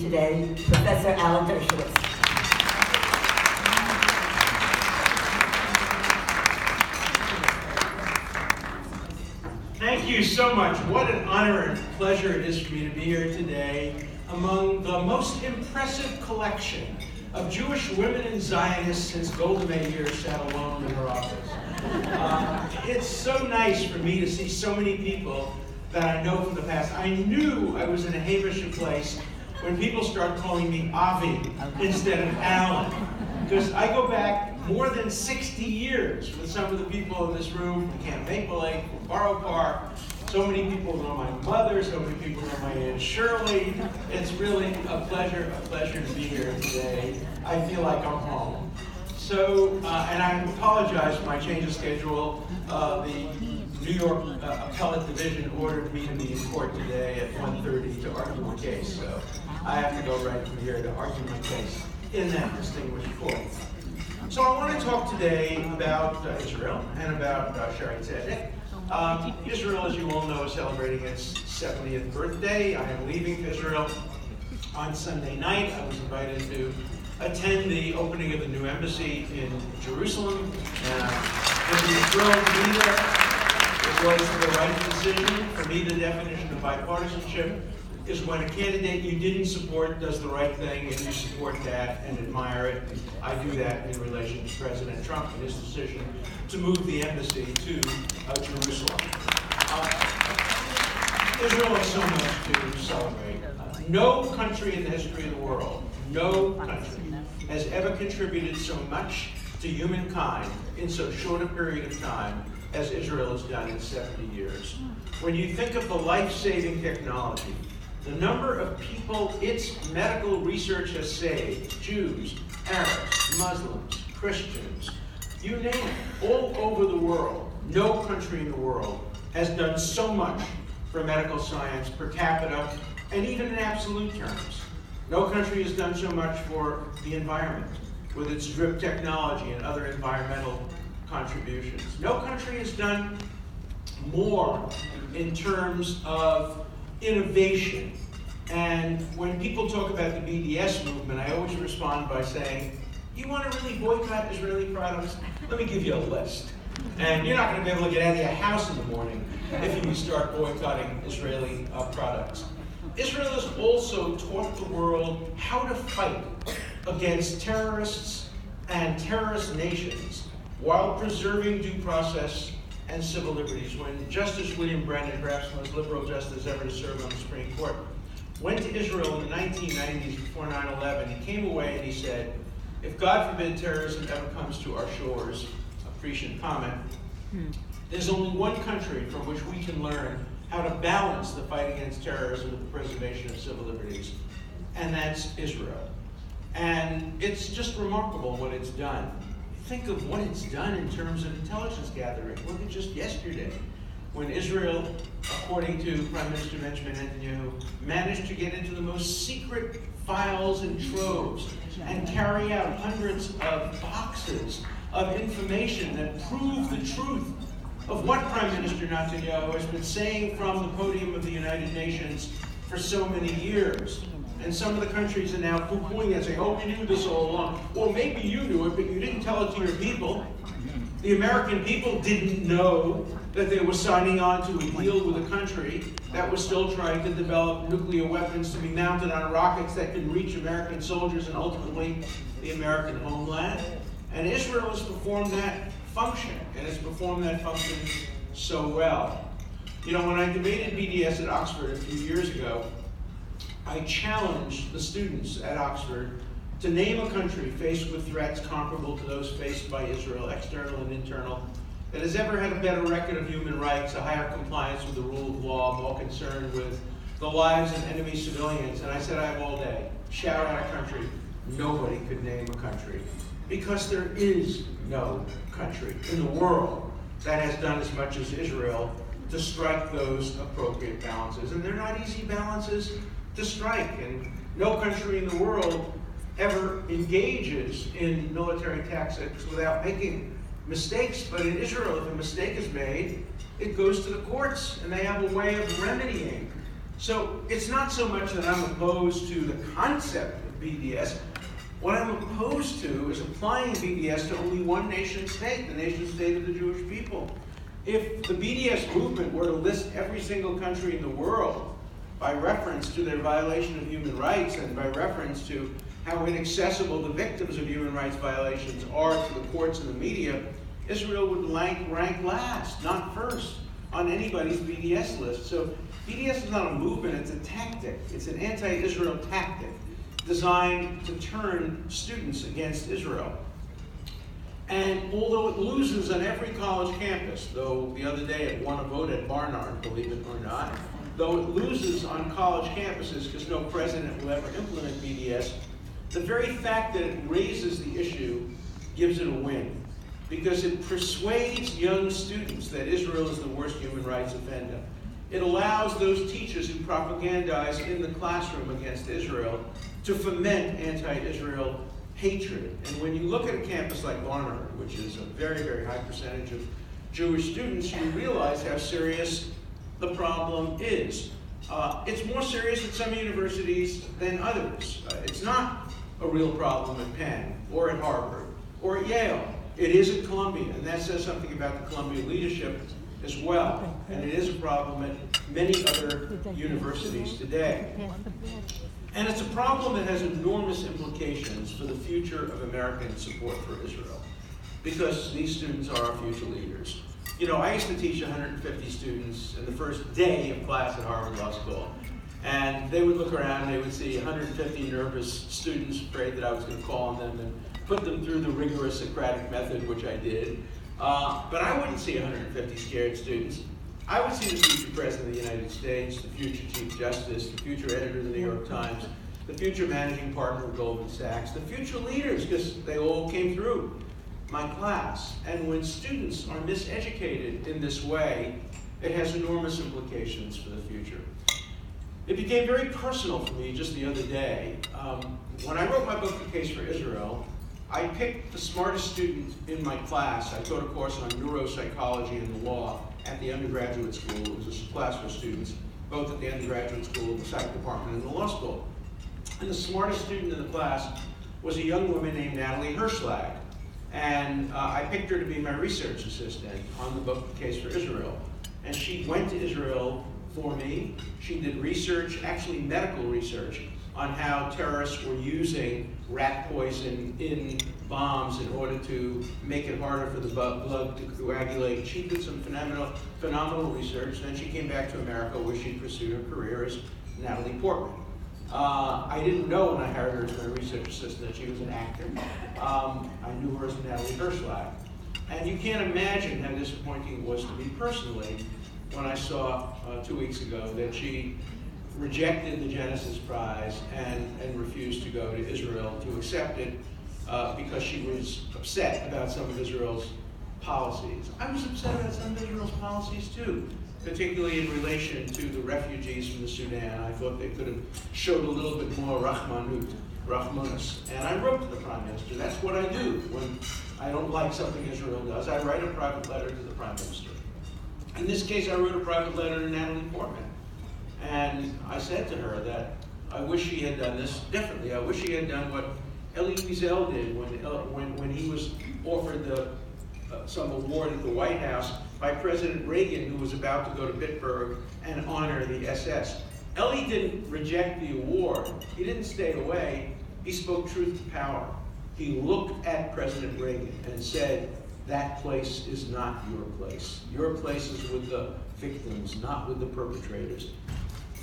today, Professor Alan Dershowitz. Thank you so much. What an honor and pleasure it is for me to be here today among the most impressive collection of Jewish women and Zionists since Golda Meir sat alone in her office. It's so nice for me to see so many people that I know from the past. I knew I was in a Hamish place when people start calling me Avi instead of Alan, because I go back more than 60 years with some of the people in this room from Camp Maple Lake, from Borough Park. So many people know my mother, so many people know my Aunt Shirley. It's really a pleasure to be here today. I feel like I'm home. So, and I apologize for my change of schedule. The New York Appellate Division ordered me to be in court today at 1:30 to argue my case. So I have to go right from here to argue my case in that distinguished court. So I want to talk today about Israel and about Shaare Zedek. Israel, as you all know, is celebrating its 70th birthday. I am leaving Israel on Sunday night. I was invited to attend the opening of the new embassy in Jerusalem. And I'm thrilled to be there. It was the right decision. For me, the definition of bipartisanship is when a candidate you didn't support does the right thing and you support that and admire it. I do that in relation to President Trump and his decision to move the embassy to Jerusalem. Israel has so much to celebrate. No country in the history of the world, no country has ever contributed so much to humankind in so short a period of time as Israel has done in 70 years. When you think of the life-saving technology, the number of people its medical research has saved, Jews, Arabs, Muslims, Christians, you name it, all over the world, no country in the world has done so much for medical science per capita, and even in absolute terms. No country has done so much for the environment with its drip technology and other environmental contributions. No country has done more in terms of innovation. And when people talk about the BDS movement, I always respond by saying, you want to really boycott Israeli products? Let me give you a list. And you're not going to be able to get out of your house in the morning if you start boycotting Israeli products. Israel has also taught the world how to fight against terrorists and terrorist nations while preserving due process and civil liberties. When Justice William Brennan, perhaps the most liberal justice ever to serve on the Supreme Court, went to Israel in the 1990s before 9/11, he came away and he said, if God forbid terrorism ever comes to our shores, a prescient comment, there's only one country from which we can learn how to balance the fight against terrorism with the preservation of civil liberties, and that's Israel. And it's just remarkable what it's done. Think of what it's done in terms of intelligence gathering. Look at just yesterday, when Israel, according to Prime Minister Benjamin Netanyahu, managed to get into the most secret files and troves and carry out hundreds of boxes of information that prove the truth of what Prime Minister Netanyahu has been saying from the podium of the United Nations for so many years. And some of the countries are now poo-pooing and saying, oh, we knew this all along. Well, maybe you knew it, but you didn't tell it to your people. The American people didn't know that they were signing on to a deal with a country that was still trying to develop nuclear weapons to be mounted on rockets that could reach American soldiers and ultimately the American homeland. And Israel has performed that function, and has performed that function so well. You know, when I debated BDS at Oxford a few years ago, I challenged the students at Oxford to name a country faced with threats comparable to those faced by Israel, external and internal, that has ever had a better record of human rights, a higher compliance with the rule of law, more concerned with the lives of enemy civilians. And I said, I have all day. Shout out a country. Nobody could name a country, because there is no country in the world that has done as much as Israel to strike those appropriate balances. And they're not easy balances to strike. And no country in the world ever engages in military tactics without making mistakes. But in Israel, if a mistake is made, it goes to the courts, and they have a way of remedying So it's not so much that I'm opposed to the concept of BDS. What I'm opposed to is applying BDS to only one nation state, the nation state of the Jewish people. If the BDS movement were to list every single country in the world by reference to their violation of human rights and by reference to how inaccessible the victims of human rights violations are to the courts and the media, Israel would rank last, not first, on anybody's BDS list. So BDS is not a movement, it's a tactic. It's an anti-Israel tactic designed to turn students against Israel. And although it loses on every college campus, though the other day it won a vote at Barnard, believe it or not, though it loses on college campuses because no president will ever implement BDS, the very fact that it raises the issue gives it a win, because it persuades young students that Israel is the worst human rights offender. It allows those teachers who propagandize in the classroom against Israel to foment anti-Israel hatred. And when you look at a campus like Barnard, which is a very, very high percentage of Jewish students, you realize how serious the problem is. It's more serious at some universities than others. It's not a real problem at Penn, or at Harvard, or at Yale. It is at Columbia, and that says something about the Columbia leadership as well. And it is a problem at many other universities today. And it's a problem that has enormous implications for the future of American support for Israel, because these students are our future leaders. You know, I used to teach 150 students in the first day of class at Harvard Law School. And they would look around and they would see 150 nervous students, afraid that I was going to call on them and put them through the rigorous Socratic method, which I did. But I wouldn't see 150 scared students. I would see the future President of the United States, the future Chief Justice, the future editor of the New York Times, the future managing partner of Goldman Sachs, the future leaders, because they all came through my class. And when students are miseducated in this way, it has enormous implications for the future. It became very personal for me just the other day. When I wrote my book, The Case for Israel, I picked the smartest student in my class. I taught a course on neuropsychology and the law at the undergraduate school. It was a class for students, both at the undergraduate school, the psych department, and the law school. And the smartest student in the class was a young woman named Natalie Portman. And I picked her to be my research assistant on the book, The Case for Israel. And she went to Israel for me. She did research, actually medical research, on how terrorists were using rat poison in bombs in order to make it harder for the blood to coagulate. She did some phenomenal research. Then she came back to America, where she pursued her career as Natalie Portman. I didn't know when I hired her as my research assistant that she was an actor. I knew her as Natalie Portman. And you can't imagine how disappointing it was to me personally when I saw 2 weeks ago that she rejected the Genesis Prize and refused to go to Israel to accept it because she was upset about some of Israel's policies. I was upset about some of Israel's policies too, particularly in relation to the refugees from the Sudan. I thought they could have showed a little bit more Rahmanus. And I wrote to the Prime Minister. That's what I do when I don't like something Israel does. I write a private letter to the Prime Minister. In this case, I wrote a private letter to Natalie Portman. And I said to her that I wish she had done this differently. I wish she had done what Elie Wiesel did when he was offered some award at the White House by President Reagan, who was about to go to Bitburg and honor the SS. Elie didn't reject the award. He didn't stay away. He spoke truth to power. He looked at President Reagan and said, that place is not your place. Your place is with the victims, not with the perpetrators.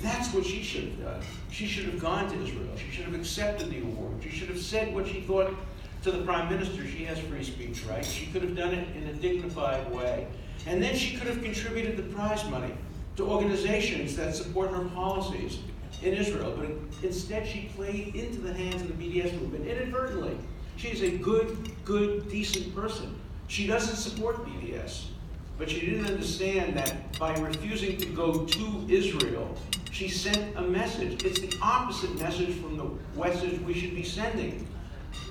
That's what she should have done. She should have gone to Israel. She should have accepted the award. She should have said what she thought to the Prime Minister. She has free speech rights. She could have done it in a dignified way. And then she could have contributed the prize money to organizations that support her policies in Israel. But instead, she played into the hands of the BDS movement inadvertently. She's a good, decent person. She doesn't support BDS. But she didn't understand that by refusing to go to Israel, she sent a message. It's the opposite message from the message we should be sending.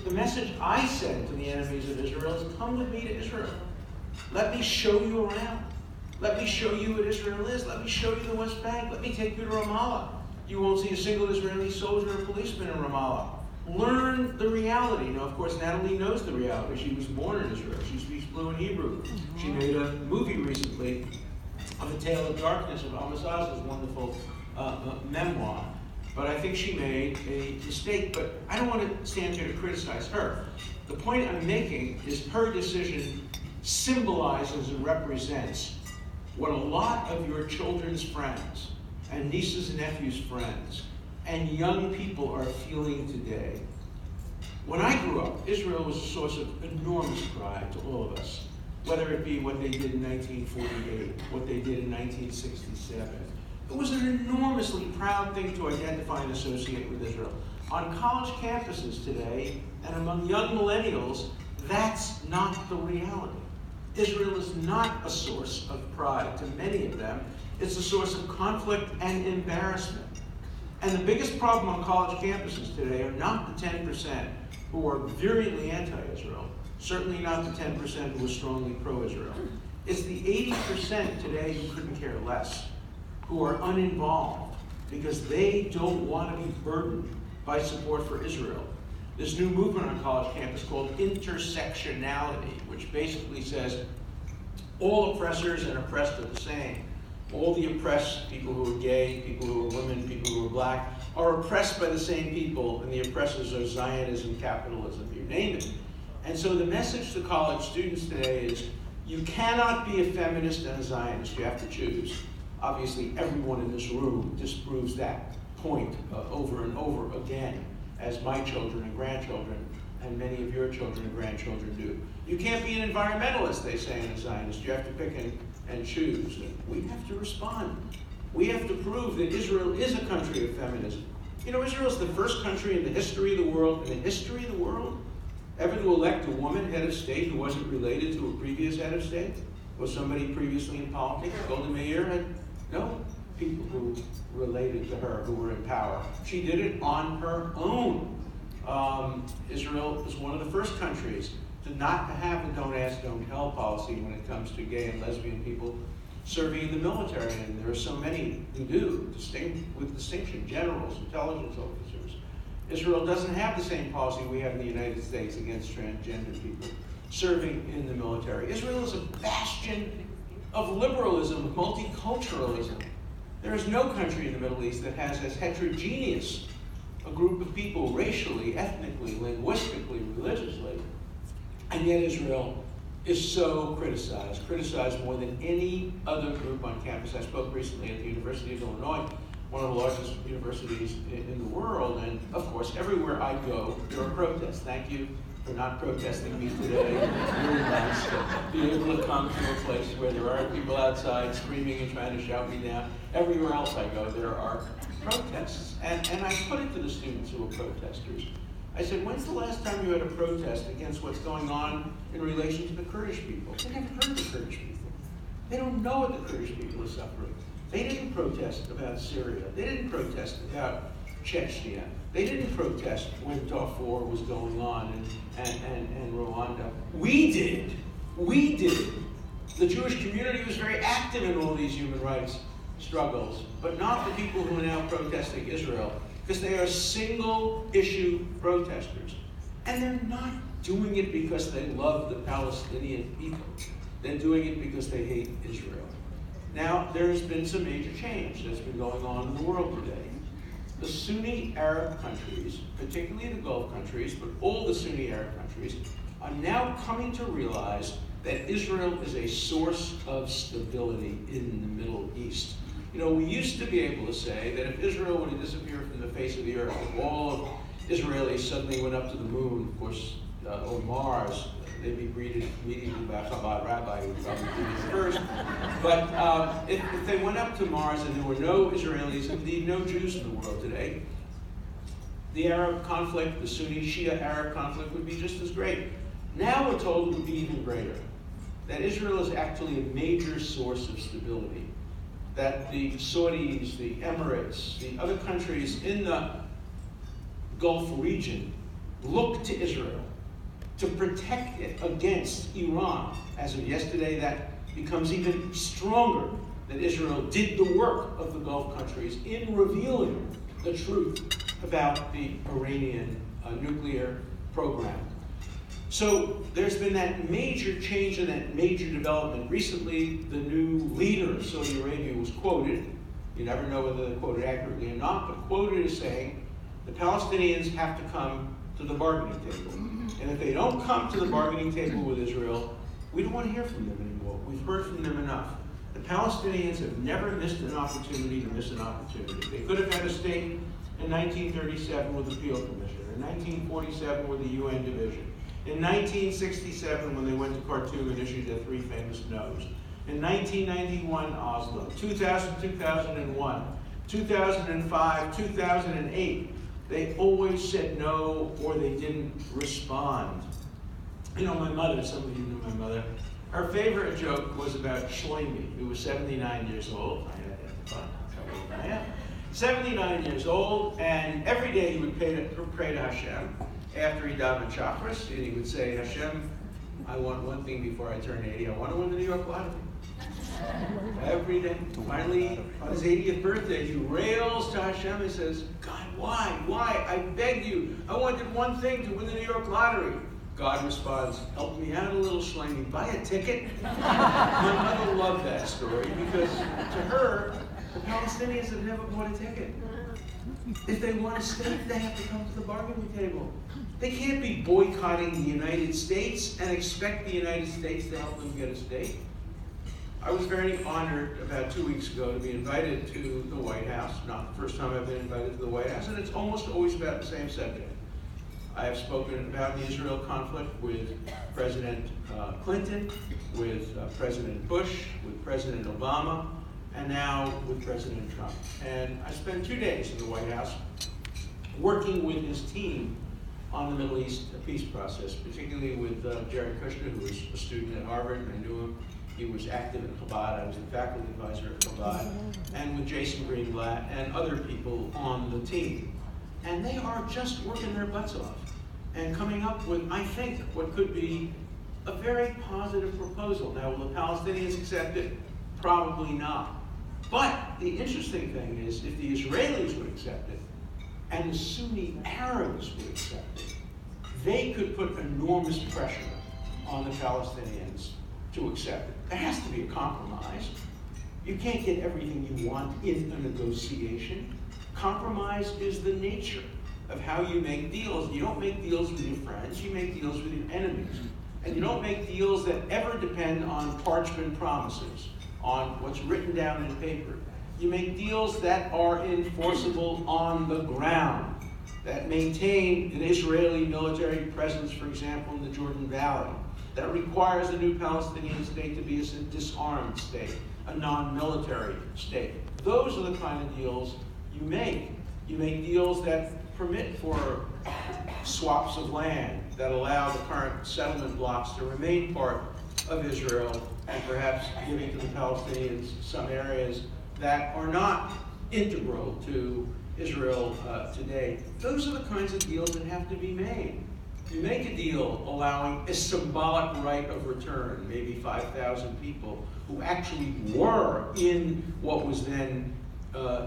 The message I send to the enemies of Israel is, come with me to Israel. Let me show you around. Let me show you what Israel is. Let me show you the West Bank. Let me take you to Ramallah. You won't see a single Israeli soldier or policeman in Ramallah. Learn the reality. Now, of course, Natalie knows the reality. She was born in Israel. She speaks fluent Hebrew. She made a movie recently of A Tale of Darkness of Amasaz's wonderful memoir. But I think she made a mistake. But I don't want to stand here to criticize her. The point I'm making is her decision symbolizes and represents what a lot of your children's friends and nieces and nephews' friends and young people are feeling today. When I grew up, Israel was a source of enormous pride to all of us, whether it be what they did in 1948, what they did in 1967. It was an enormously proud thing to identify and associate with Israel. On college campuses today, and among young millennials, that's not the reality. Israel is not a source of pride to many of them. It's a source of conflict and embarrassment. And the biggest problem on college campuses today are not the 10% who are virulently anti-Israel, certainly not the 10% who are strongly pro-Israel. It's the 80% today who couldn't care less, who are uninvolved because they don't want to be burdened by support for Israel. This new movement on college campus called intersectionality, which basically says all oppressors and oppressed are the same. All the oppressed, people who are gay, people who are women, people who are black, are oppressed by the same people, and the oppressors are Zionism, capitalism, you name it. And so the message to college students today is, you cannot be a feminist and a Zionist. You have to choose. Obviously, everyone in this room disproves that point over and over again, as my children and grandchildren and many of your children and grandchildren do. You can't be an environmentalist, they say, and a Zionist. You have to pick and choose. And we have to respond. We have to prove that Israel is a country of feminism. You know, Israel is the first country in the history of the world, ever to elect a woman head of state who wasn't related to a previous head of state, or somebody previously in politics. Golda Meir had no people who related to her who were in power. She did it on her own. Israel is one of the first countries to not have a don't ask, don't tell policy when it comes to gay and lesbian people serving in the military, and there are so many who do, with distinction, generals, intelligence officers. Israel doesn't have the same policy we have in the United States against transgender people serving in the military. Israel is a bastion of liberalism, multiculturalism. There is no country in the Middle East that has as heterogeneous a group of people racially, ethnically, linguistically, religiously, and yet Israel is so criticized more than any other group on campus. I spoke recently at the University of Illinois, one of the largest universities in the world, and of course, everywhere I go, there are protests. Thank you for not protesting me today. It's really nice to be able to come to a place where there are people outside screaming and trying to shout me down. Everywhere else I go, there are protests. And I put it to the students who are protesters. I said, when's the last time you had a protest against what's going on in relation to the Kurdish people? They never heard of the Kurdish people. They don't know what the Kurdish people are suffering. They didn't protest about Syria. They didn't protest about Chechnya. They didn't protest when Darfur was going on and Rwanda. We did. We did. The Jewish community was very active in all these human rights struggles, but not the people who are now protesting Israel, because they are single-issue protesters. And they're not doing it because they love the Palestinian people. They're doing it because they hate Israel. Now, there's been some major change that's been going on in the world today. The Sunni Arab countries, particularly the Gulf countries, but all the Sunni Arab countries, are now coming to realize that Israel is a source of stability in the Middle East. You know, we used to be able to say that if Israel were to disappear from the face of the earth, if all of Israelis suddenly went up to the moon, of course, or Mars, they'd be greeted immediately by a Chabad rabbi who would probably do this first. But if they went up to Mars and there were no Israelis, indeed no Jews in the world today, the Arab conflict, the Sunni-Shia Arab conflict would be just as great. Now we're told it would be even greater, that Israel is actually a major source of stability, that the Saudis, the Emirates, the other countries in the Gulf region look to Israel to protect it against Iran. As of yesterday, that becomes even stronger that Israel did the work of the Gulf countries in revealing the truth about the Iranian nuclear program. So there's been that major change and that major development. Recently, the new leader of Saudi Arabia was quoted. You never know whether they're quoted accurately or not, but quoted as saying, the Palestinians have to come to the bargaining table. And if they don't come to the bargaining table with Israel, we don't want to hear from them anymore. We've heard from them enough. The Palestinians have never missed an opportunity to miss an opportunity. They could have had a state in 1937 with the Peel Commission, in 1947 with the UN division, in 1967 when they went to Khartoum and issued their three famous no's, in 1991 Oslo, 2000, 2001, 2005, 2008, they always said no or they didn't respond. You know, my mother, some of you know my mother, her favorite joke was about Shlomi, who was 79 years old. I identify how old I am. 79 years old, and every day he would pray to Hashem after he davened Shachris, and he would say, Hashem, I want one thing before I turn 80. I want to win the New York lottery. Every day. Finally, on his 80th birthday, he rails to Hashem and says, God, why? Why? I beg you. I wanted one thing, to win the New York lottery. God responds, help me out a little, Shlomi. Buy a ticket. My mother loved that story because to her, the Palestinians have never bought a ticket. If they want a state, they have to come to the bargaining table. They can't be boycotting the United States and expect the United States to help them get a state. I was very honored about 2 weeks ago to be invited to the White House. Not the first time I've been invited to the White House, and it's almost always about the same subject. I have spoken about the Israel conflict with President Clinton, with President Bush, with President Obama, and now with President Trump. And I spent 2 days in the White House working with his team on the Middle East peace process, particularly with Jared Kushner, who was a student at Harvard, and I knew him. He was active in Chabad. I was the faculty advisor at Chabad, and with Jason Greenblatt and other people on the team. And they are just working their butts off and coming up with, I think, what could be a very positive proposal. Now, will the Palestinians accept it? Probably not. But the interesting thing is, if the Israelis would accept it, and the Sunni Arabs would accept it, they could put enormous pressure on the Palestinians to accept it. There has to be a compromise. You can't get everything you want in a negotiation. Compromise is the nature of how you make deals. You don't make deals with your friends, you make deals with your enemies. And you don't make deals that ever depend on parchment promises, on what's written down in paper. You make deals that are enforceable on the ground, that maintain an Israeli military presence, for example, in the Jordan Valley, that requires the new Palestinian state to be a disarmed state, a non-military state. Those are the kind of deals you make. You make deals that permit for swaps of land, that allow the current settlement blocks to remain part of Israel, and perhaps giving to the Palestinians some areas that are not integral to Israel today. Those are the kinds of deals that have to be made. You make a deal allowing a symbolic right of return, maybe 5,000 people who actually were in what was then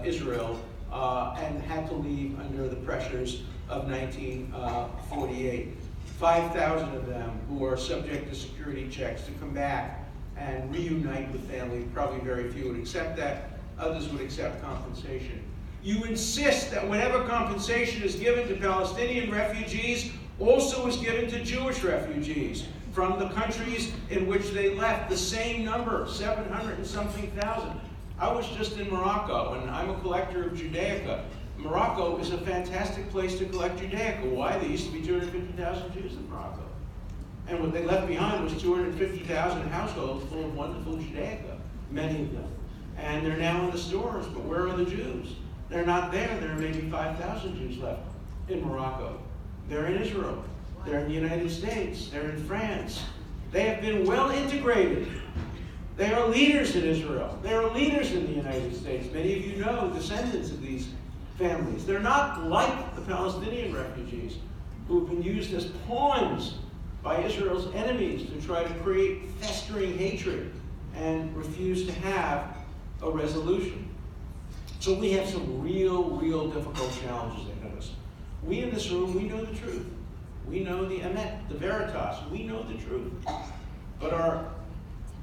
Israel and had to leave under the pressures of 1948. 5,000 of them who are subject to security checks to come back and reunite with family. Probably very few would accept that. Others would accept compensation. You insist that whenever compensation is given to Palestinian refugees, also is given to Jewish refugees from the countries in which they left. The same number, 700 and something thousand. I was just in Morocco, and I'm a collector of Judaica. Morocco is a fantastic place to collect Judaica. Why? There used to be 250,000 Jews in Morocco. And what they left behind was 250,000 households full of wonderful Judaica, many of them. And they're now in the stores, but where are the Jews? They're not there. There are maybe 5,000 Jews left in Morocco. They're in Israel. They're in the United States. They're in France. They have been well integrated. They are leaders in Israel. They are leaders in the United States. Many of you know descendants of these families. They're not like the Palestinian refugees who have been used as pawns by Israel's enemies to try to create festering hatred and refuse to have a resolution. So we have some real difficult challenges ahead of us. We in this room, we know the truth. We know the emet, the veritas. We know the truth. But our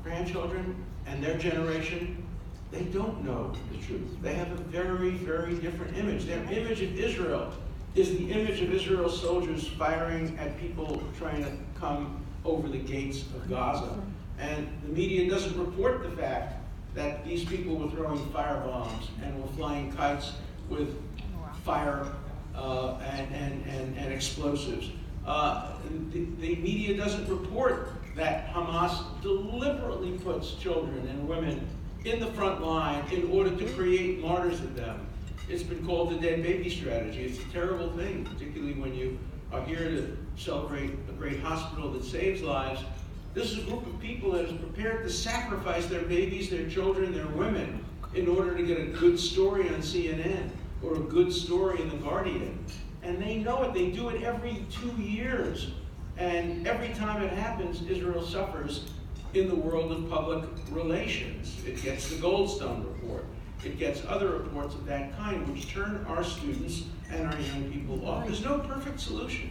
grandchildren and their generation, they don't know the truth. They have a very different image. Their image of Israel is the image of Israel's soldiers firing at people trying to come over the gates of Gaza. And the media doesn't report the fact that these people were throwing firebombs and were flying kites with fire and explosives. The media doesn't report that Hamas deliberately puts children and women in the front line in order to create martyrs of them. It's been called the dead baby strategy. It's a terrible thing, particularly when you are here to celebrate a great hospital that saves lives. This is a group of people that is prepared to sacrifice their babies, their children, their women in order to get a good story on CNN or a good story in The Guardian. And they know it. They do it every 2 years. And every time it happens, Israel suffers in the world of public relations. It gets the Goldstone report. It gets other reports of that kind, which turn our students and our young people off. There's no perfect solution.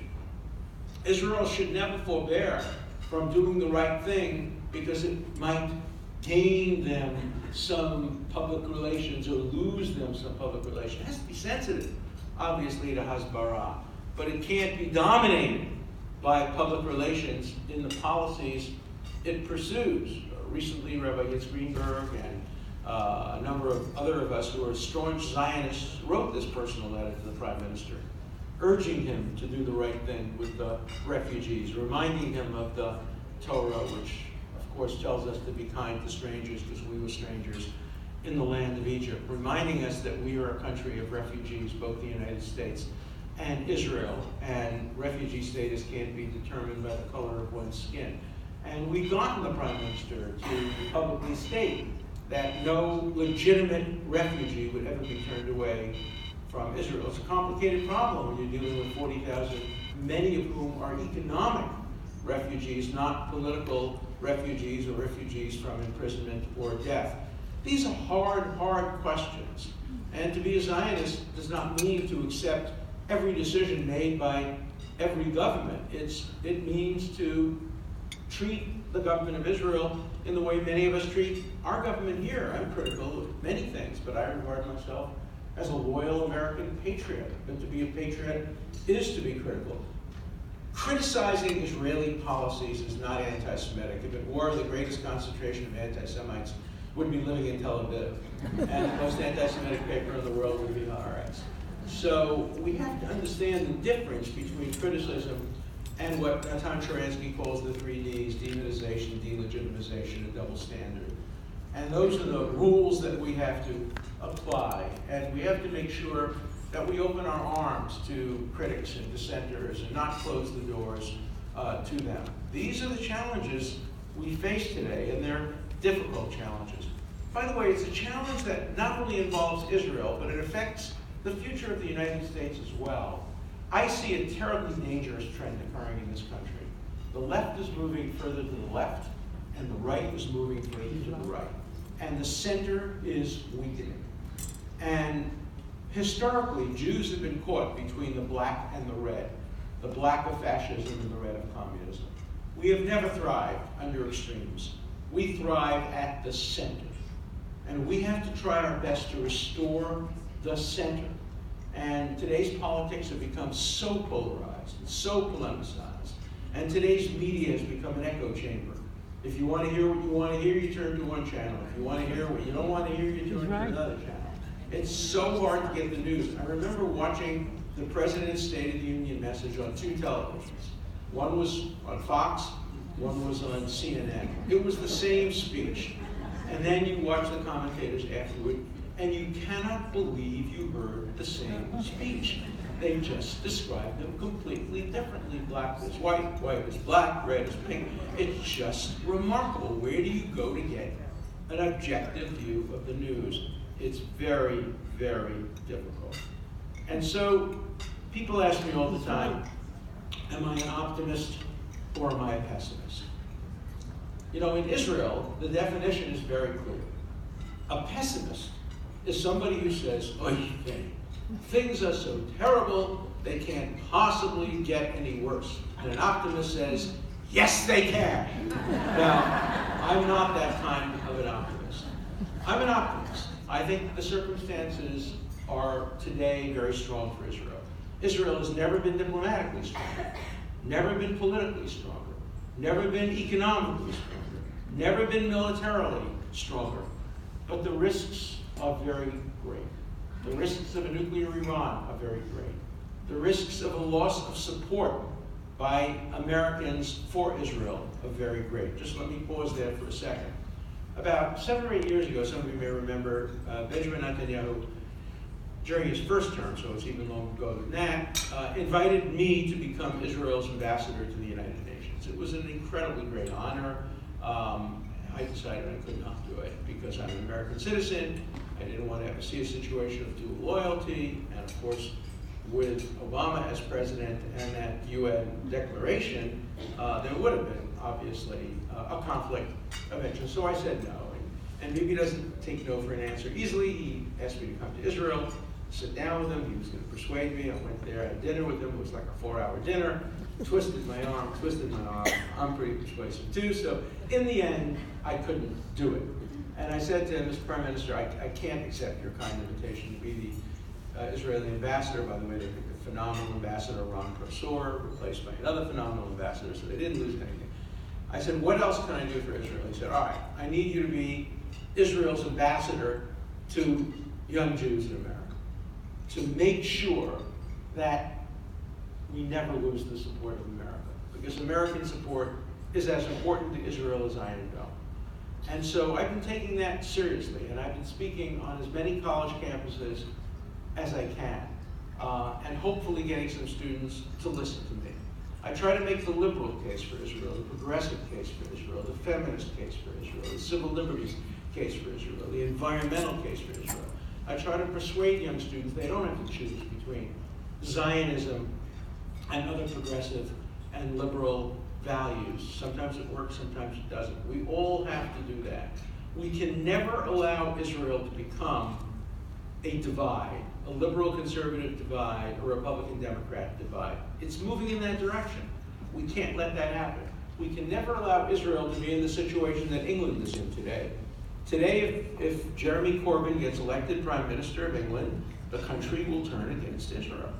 Israel should never forbear from doing the right thing because it might gain them some public relations or lose them some public relations. It has to be sensitive, obviously, to Hasbara, but it can't be dominated by public relations in the policies it pursues. Recently, Rabbi Yitzhak Greenberg and a number of other of us who are staunch Zionists wrote this personal letter to the Prime Minister, urging him to do the right thing with the refugees, reminding him of the Torah, which of course tells us to be kind to strangers because we were strangers in the land of Egypt, reminding us that we are a country of refugees, both the United States and Israel, and refugee status can't be determined by the color of one's skin. And we've gotten the Prime Minister to publicly state that no legitimate refugee would ever be turned away from Israel. It's a complicated problem when you're dealing with 40,000, many of whom are economic refugees, not political refugees or refugees from imprisonment or death. These are hard questions. And to be a Zionist does not mean to accept every decision made by every government. It means to treat the government of Israel in the way many of us treat our government here. I'm critical of many things, but I regard myself as a loyal American patriot. But to be a patriot is to be critical. Criticizing Israeli policies is not anti-Semitic. If it were, the greatest concentration of anti-Semites would be living in Tel Aviv. And the most anti-Semitic paper in the world would be Haaretz. So we have to understand the difference between criticism and what Natan Sharansky calls the 3 Ds, demonization, delegitimization, and double standard. And those are the rules that we have to apply. And we have to make sure that we open our arms to critics and dissenters and not close the doors to them. These are the challenges we face today, and they're difficult challenges. By the way, it's a challenge that not only involves Israel, but it affects the future of the United States as well. I see a terribly dangerous trend occurring in this country. The left is moving further to the left, and the right is moving further to the right. And the center is weakening. And historically, Jews have been caught between the black and the red, the black of fascism and the red of communism. We have never thrived under extremes. We thrive at the center. And we have to try our best to restore the center. And today's politics have become so polarized, and so polemicized, and today's media has become an echo chamber. If you want to hear what you want to hear, you turn to one channel. If you want to hear what you don't want to hear, you turn to another channel. It's so hard to get the news. I remember watching the President's State of the Union message on 2 televisions. One was on Fox, one was on CNN. It was the same speech. And then you watch the commentators afterward, and you cannot believe you heard the same speech. They just described them completely differently. Black is white, white is black, red is pink. It's just remarkable. Where do you go to get an objective view of the news? It's very difficult. And so people ask me all the time, am I an optimist or am I a pessimist? You know, in Israel, the definition is very clear. A pessimist is somebody who says, "Oy, things are so terrible, they can't possibly get any worse." And an optimist says, "Yes, they can." Now, I'm not that kind of an optimist. I'm an optimist. I think the circumstances are today very strong for Israel. Israel has never been diplomatically stronger, never been politically stronger, never been economically stronger, never been militarily stronger. But the risks are very great. The risks of a nuclear Iran are very great. The risks of a loss of support by Americans for Israel are very great. Just let me pause there for a second. About 7 or 8 years ago, some of you may remember, Benjamin Netanyahu, during his first term, so it's even longer ago than that, invited me to become Israel's ambassador to the United Nations. It was an incredibly great honor. I decided I could not do it because I'm an American citizen. I didn't want to ever see a situation of dual loyalty, and of course, with Obama as president and that UN declaration, there would have been, obviously, a conflict of interest. So I said no. And Bibi doesn't take no for an answer easily. He asked me to come to Israel, sit down with him. He was going to persuade me. I went there, I had dinner with him. It was like a 4-hour dinner. Twisted my arm, twisted my arm. I'm pretty persuasive too. So in the end, I couldn't do it. And I said to him, "Mr. Prime Minister, I can't accept your kind invitation to be the Israeli ambassador." By the way, they picked a phenomenal ambassador, Ron Prosor, replaced by another phenomenal ambassador, so they didn't lose anything. I said, "What else can I do for Israel?" He said, "All right, I need you to be Israel's ambassador to young Jews in America, to make sure that we never lose the support of America, because American support is as important to Israel as iron and gold." And so I've been taking that seriously, and I've been speaking on as many college campuses as I can, and hopefully getting some students to listen to me. I try to make the liberal case for Israel, the progressive case for Israel, the feminist case for Israel, the civil liberties case for Israel, the environmental case for Israel. I try to persuade young students they don't have to choose between Zionism and other progressive and liberal values. Sometimes it works, sometimes it doesn't. We all have to do that. We can never allow Israel to become a divide, a liberal-conservative divide, a Republican-Democrat divide. It's moving in that direction. We can't let that happen. We can never allow Israel to be in the situation that England is in today. Today, if Jeremy Corbyn gets elected Prime Minister of England, the country will turn against Israel.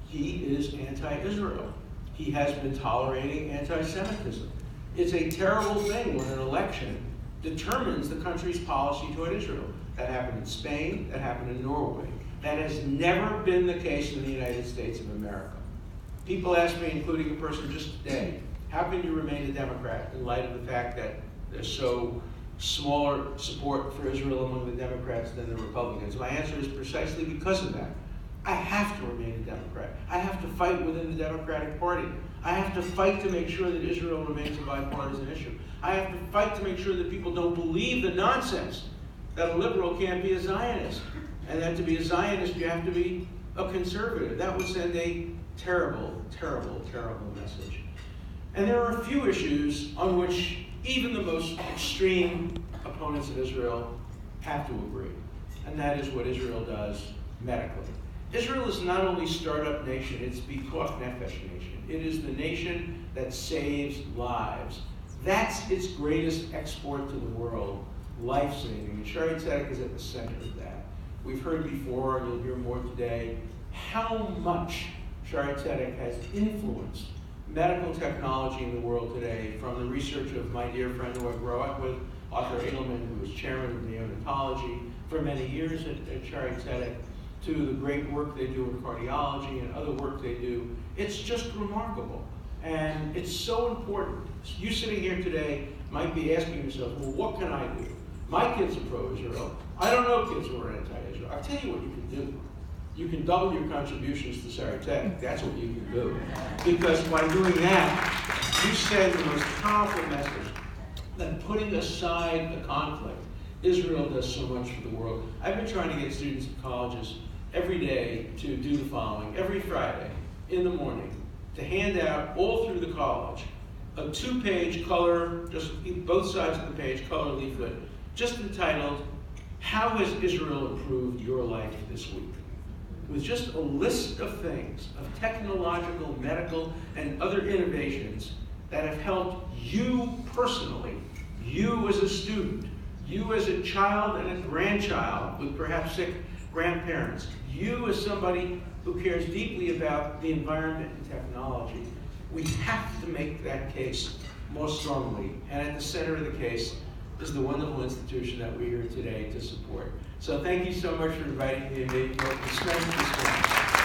He is anti-Israel. He has been tolerating anti-Semitism. It's a terrible thing when an election determines the country's policy toward Israel. That happened in Spain, that happened in Norway. That has never been the case in the United States of America. People ask me, including a person just today, how can you remain a Democrat in light of the fact that there's so smaller support for Israel among the Democrats than the Republicans? My answer is precisely because of that. I have to remain a Democrat. I have to fight within the Democratic Party. I have to fight to make sure that Israel remains a bipartisan issue. I have to fight to make sure that people don't believe the nonsense that a liberal can't be a Zionist, and that to be a Zionist you have to be a conservative. That would send a terrible, terrible, terrible message. And there are a few issues on which even the most extreme opponents of Israel have to agree, and that is what Israel does medically. Israel is not only startup nation, it's Pikuach Nefesh nation. It is the nation that saves lives. That's its greatest export to the world, life-saving. And Shaare Zedek is at the center of that. We've heard before, and you'll hear more today, how much Shaare Zedek has influenced medical technology in the world today, from the research of my dear friend who I grew up with, Arthur Edelman, who was chairman of neonatology for many years at Shaare Zedek, to the great work they do in cardiology and other work they do. It's just remarkable. And it's so important. You sitting here today might be asking yourself, well, what can I do? My kids are pro-Israel. I don't know kids who are anti-Israel. I'll tell you what you can do. You can double your contributions to Shaare Zedek. That's what you can do. Because by doing that, you send the most powerful message that putting aside the conflict, Israel does so much for the world. I've been trying to get students in colleges every day to do the following. Every Friday in the morning, to hand out all through the college a two-page color, just both sides of the page, color leaflet, just entitled, "How has Israel improved your life this week?" With just a list of things, of technological, medical, and other innovations that have helped you personally, you as a student, you as a child and a grandchild with perhaps sick grandparents, you as somebody who cares deeply about the environment and technology. We have to make that case more strongly, and at the center of the case is the wonderful institution that we're here today to support. So thank you so much for inviting me to make your strength this morning.